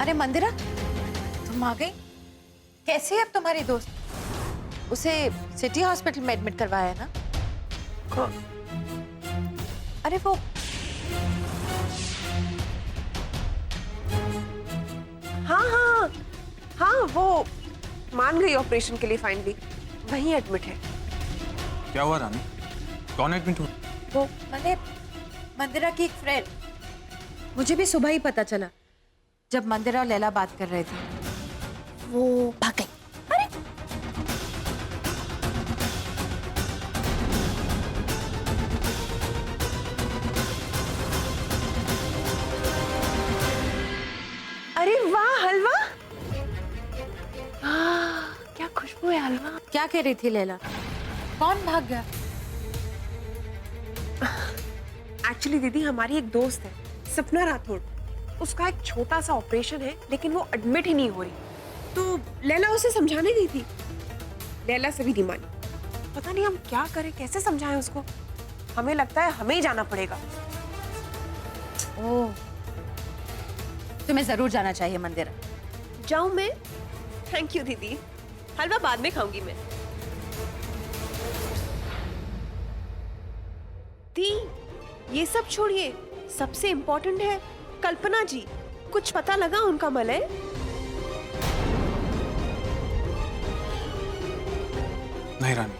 अरे मंदिरा, तुम आ गई? कैसी है अब तुम्हारी दोस्त? उसे सिटी हॉस्पिटल में एडमिट करवाया है ना? अरे वो हाँ हाँ हाँ, वो मान गई ऑपरेशन के लिए फाइनली, वहीं एडमिट है। क्या हुआ रानी? कौन एडमिट हुआ? वो मैंने मंदिरा की एक फ्रेंड। मुझे भी सुबह ही पता चला जब मंदिरा और लैला बात कर रहे थे। वो भाग गई। अरे अरे वाह, हलवा! क्या खुशबू है हलवा। क्या कह रही थी लैला? कौन भाग गया? एक्चुअली दीदी, हमारी एक दोस्त है सपना राठौड़, उसका एक छोटा सा ऑपरेशन है लेकिन वो एडमिट ही नहीं हो रही, तो लैला उसे समझाने गई थी। लैला से भी नहीं मानी। पता नहीं हम क्या करें, कैसे समझाएं उसको। हमें लगता है हमें ही जाना पड़ेगा। ओह, तुम्हें जरूर जाना चाहिए मंदिरा। जाऊं मैं? थैंक यू दीदी, हलवा बाद में खाऊंगी मैं। दी, ये सब छोड़िए, सबसे इम्पोर्टेंट है कल्पना जी। कुछ पता लगा उनका मलय? नहीं रानी।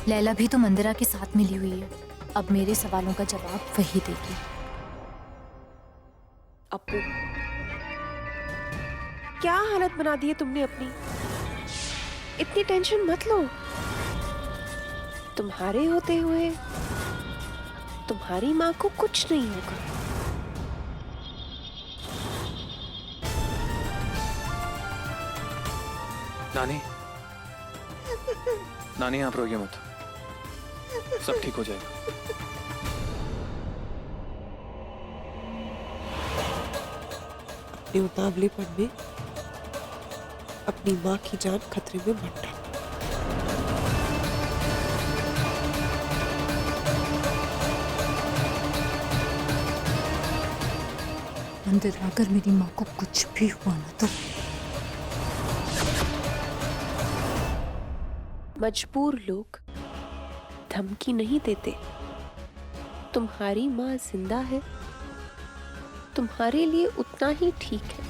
लैला भी तो मंदिरा के साथ मिली हुई है। अब मेरे सवालों का जवाब वही देगी। अपू, क्या हालत बना दी है तुमने अपनी। इतनी टेंशन मत लो। तुम्हारे होते हुए तुम्हारी माँ को कुछ नहीं होगा। नानी, नानी आप रोइए मत, सब ठीक हो जाएगा। अपने उतावलेपन में अपनी माँ की जान खतरे में मत डालो। मंदिरा, अगर मेरी माँ को कुछ भी हुआ ना तो मजबूर लोग धमकी नहीं देते। तुम्हारी माँ जिंदा है, तुम्हारे लिए उतना ही ठीक है।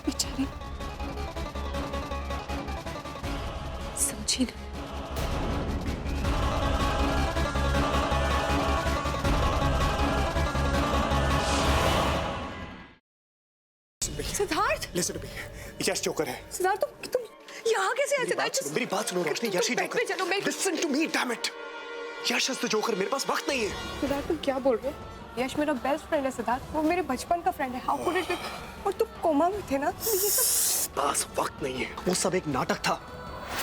बेचारी समझी ना। Siddharth, Listen to me. Yash joker है। सिद्धार्थ, तुम यहाँ कैसे आए? मेरी बात सुनो रोशनी, यश ही जोकर। चलो, मैं Listen to me, damn it. Yash is the joker, मेरे पास वक्त नहीं है। सिद्धार्थ, तुम क्या बोल रहे हो? यश मेरा बेस्ट फ्रेंड है सिद्धार्थ, वो मेरे बचपन का फ्रेंड है। How could it be? और तुम कोमा में थे ना, तो ये सब पास वक्त नहीं है। वो सब एक नाटक था,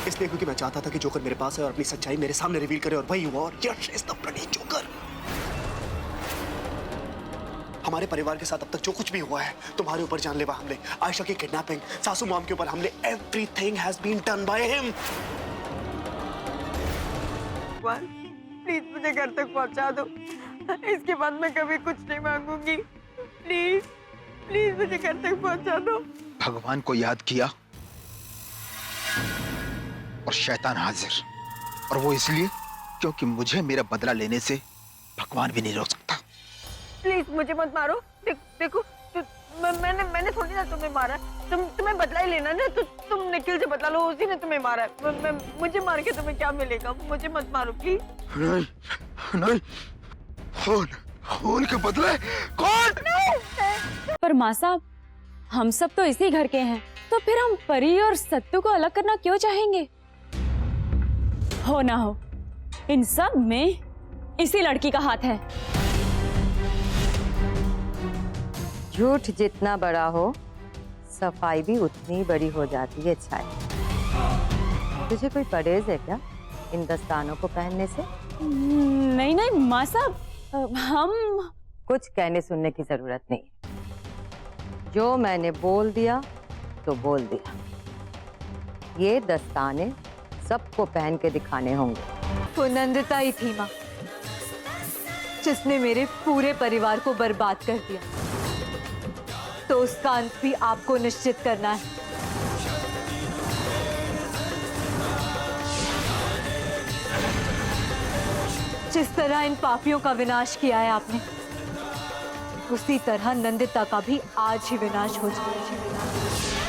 इसलिए क्योंकि मैं चाहता था कि जोकर मेरे पास है और अपनी सच्चाई मेरे सामने रिवील करे, और वही हुआ। और यश इज द ब्लडी जोकर। हमारे परिवार के साथ अब तक जो कुछ भी हुआ है, तुम्हारे ऊपर जानलेवा हमले, आयशा की किडनैपिंग, सासू मॉम के ऊपर हमले, everything has been done by him. Please मुझे घर तक पहुंचा दो। इसके बाद मैं कभी कुछ नहीं मांगूंगी। प्लीज प्लीज मुझे घर तक पहुंचा दो। भगवान को याद किया और शैतान हाजिर, और वो इसलिए क्योंकि मुझे मेरा बदला लेने से भगवान भी नहीं रोक सकता। प्लीज मुझे मत मारो। देखो मैंने थोड़ी ना तुम्हें मारा। तुम्हें बदला ही लेना ना, तो तुम निखिल से बदला लो, उसी ने तुम्हें मारा है। मुझे मार के तुम्हें क्या मिलेगा? मुझे मत मारो प्लीज। नहीं नहीं, खून के बदले कौन? पर माँ साहब, हम सब तो इसी घर के हैं, तो फिर हम परी और सत्तू को अलग करना क्यों चाहेंगे? हो ना हो, इन सब में इसी लड़की का हाथ है। झूठ जितना बड़ा हो, सफाई भी उतनी बड़ी हो जाती है। छाया, तुझे कोई परहेज है क्या इन दस्तानों को पहनने से? नहीं नहीं माँ साहब, हम कुछ कहने सुनने की जरूरत नहीं। जो मैंने बोल दिया तो बोल दिया। ये दस्ताने सबको पहन के दिखाने होंगे। वो नंदिता ही थी माँ, जिसने मेरे पूरे परिवार को बर्बाद कर दिया। तो उसका अंत भी आपको निश्चित करना है। जिस तरह इन पापियों का विनाश किया है आपने, उसी तरह नंदिता का भी आज ही विनाश हो जाए।